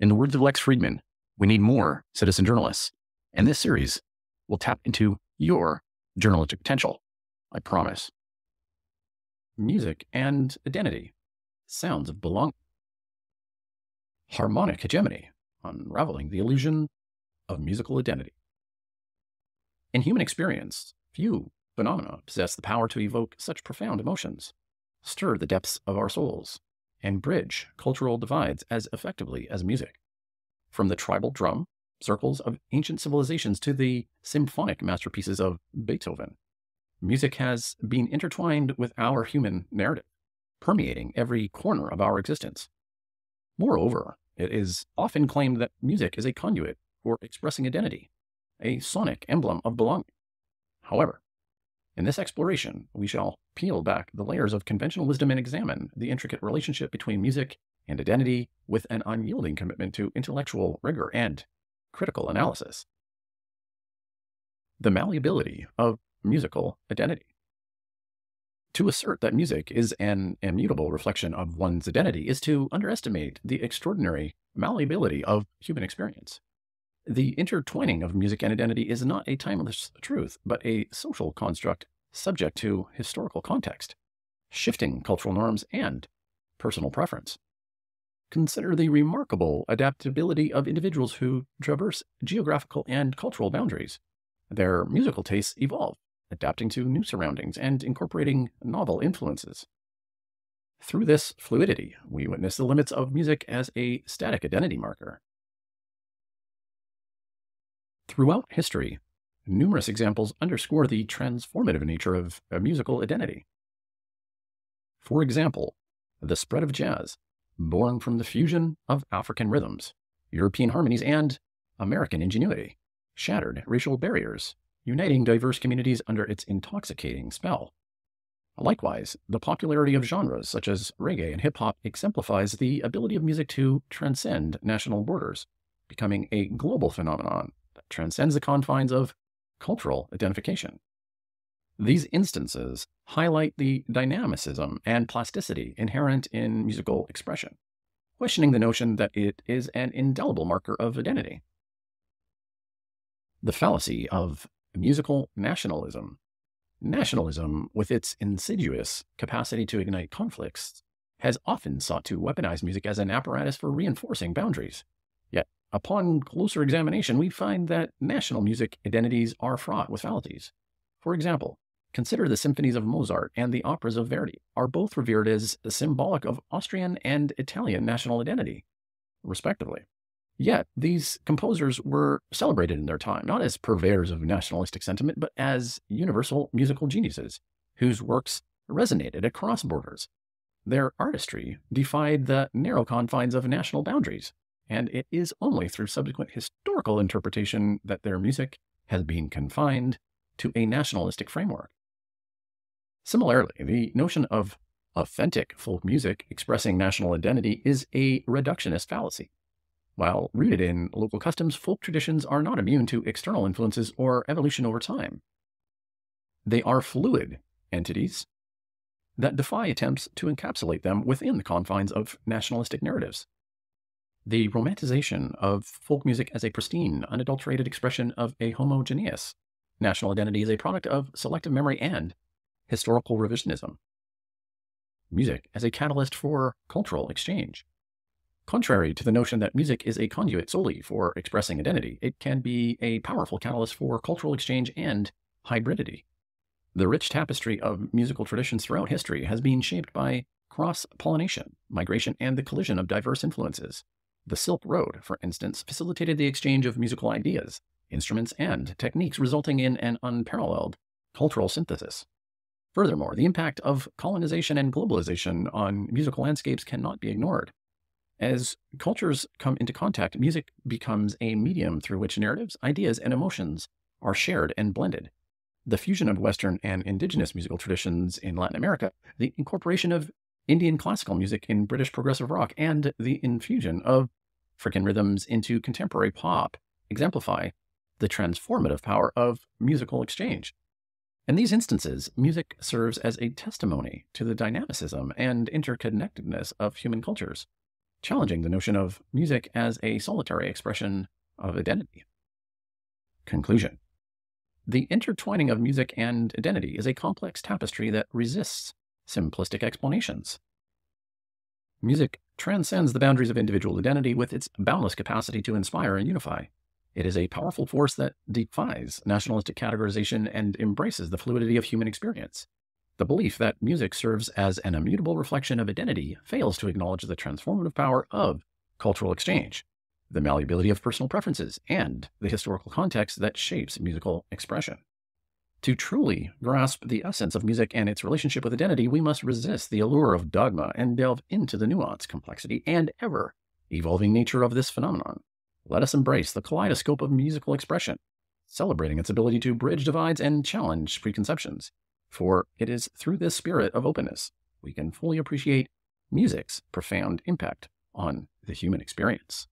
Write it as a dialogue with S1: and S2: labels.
S1: In the words of Lex Friedman, we need more citizen journalists. And this series will tap into your journalistic potential. I promise. Music and identity. Sounds of belonging. Harmonic hegemony. Unraveling the illusion of musical identity. In human experience, few phenomena possess the power to evoke such profound emotions, stir the depths of our souls, and bridge cultural divides as effectively as music. From the tribal drum circles of ancient civilizations to the symphonic masterpieces of Beethoven, music has been intertwined with our human narrative, permeating every corner of our existence. Moreover, it is often claimed that music is a conduit for expressing identity, a sonic emblem of belonging. However, in this exploration, we shall peel back the layers of conventional wisdom and examine the intricate relationship between music and identity with an unyielding commitment to intellectual rigor and critical analysis. The malleability of musical identity. To assert that music is an immutable reflection of one's identity is to underestimate the extraordinary malleability of human experience. The intertwining of music and identity is not a timeless truth, but a social construct subject to historical context, shifting cultural norms, and personal preference. Consider the remarkable adaptability of individuals who traverse geographical and cultural boundaries. Their musical tastes evolve, adapting to new surroundings and incorporating novel influences. Through this fluidity, we witness the limits of music as a static identity marker. Throughout history, numerous examples underscore the transformative nature of a musical identity. For example, the spread of jazz, born from the fusion of African rhythms, European harmonies, and American ingenuity, shattered racial barriers, uniting diverse communities under its intoxicating spell. Likewise, the popularity of genres such as reggae and hip-hop exemplifies the ability of music to transcend national borders, becoming a global phenomenon that transcends the confines of cultural identification. These instances highlight the dynamicism and plasticity inherent in musical expression, questioning the notion that it is an indelible marker of identity. The fallacy of musical nationalism. Nationalism, with its insidious capacity to ignite conflicts, has often sought to weaponize music as an apparatus for reinforcing boundaries. Yet, upon closer examination, we find that national music identities are fraught with fallacies. For example, consider the symphonies of Mozart and the operas of Verdi are both revered as symbolic of Austrian and Italian national identity, respectively. Yet, these composers were celebrated in their time, not as purveyors of nationalistic sentiment, but as universal musical geniuses, whose works resonated across borders. Their artistry defied the narrow confines of national boundaries, and it is only through subsequent historical interpretation that their music has been confined to a nationalistic framework. Similarly, the notion of authentic folk music expressing national identity is a reductionist fallacy. While rooted in local customs, folk traditions are not immune to external influences or evolution over time. They are fluid entities that defy attempts to encapsulate them within the confines of nationalistic narratives. The romanticization of folk music as a pristine, unadulterated expression of a homogeneous national identity is a product of selective memory and historical revisionism. Music as a catalyst for cultural exchange. Contrary to the notion that music is a conduit solely for expressing identity, it can be a powerful catalyst for cultural exchange and hybridity. The rich tapestry of musical traditions throughout history has been shaped by cross-pollination, migration, and the collision of diverse influences. The Silk Road, for instance, facilitated the exchange of musical ideas, instruments, and techniques, resulting in an unparalleled cultural synthesis. Furthermore, the impact of colonization and globalization on musical landscapes cannot be ignored. As cultures come into contact, music becomes a medium through which narratives, ideas, and emotions are shared and blended. The fusion of Western and indigenous musical traditions in Latin America, the incorporation of Indian classical music in British progressive rock, and the infusion of African rhythms into contemporary pop exemplify the transformative power of musical exchange. In these instances, music serves as a testimony to the dynamicism and interconnectedness of human cultures. challenging the notion of music as a solitary expression of identity. Conclusion. The intertwining of music and identity is a complex tapestry that resists simplistic explanations. Music transcends the boundaries of individual identity with its boundless capacity to inspire and unify. It is a powerful force that defies nationalistic categorization and embraces the fluidity of human experience. The belief that music serves as an immutable reflection of identity fails to acknowledge the transformative power of cultural exchange, the malleability of personal preferences, and the historical context that shapes musical expression. To truly grasp the essence of music and its relationship with identity, we must resist the allure of dogma and delve into the nuance, complexity, and ever-evolving nature of this phenomenon. Let us embrace the kaleidoscope of musical expression, celebrating its ability to bridge divides and challenge preconceptions. For it is through this spirit of openness we can fully appreciate music's profound impact on the human experience.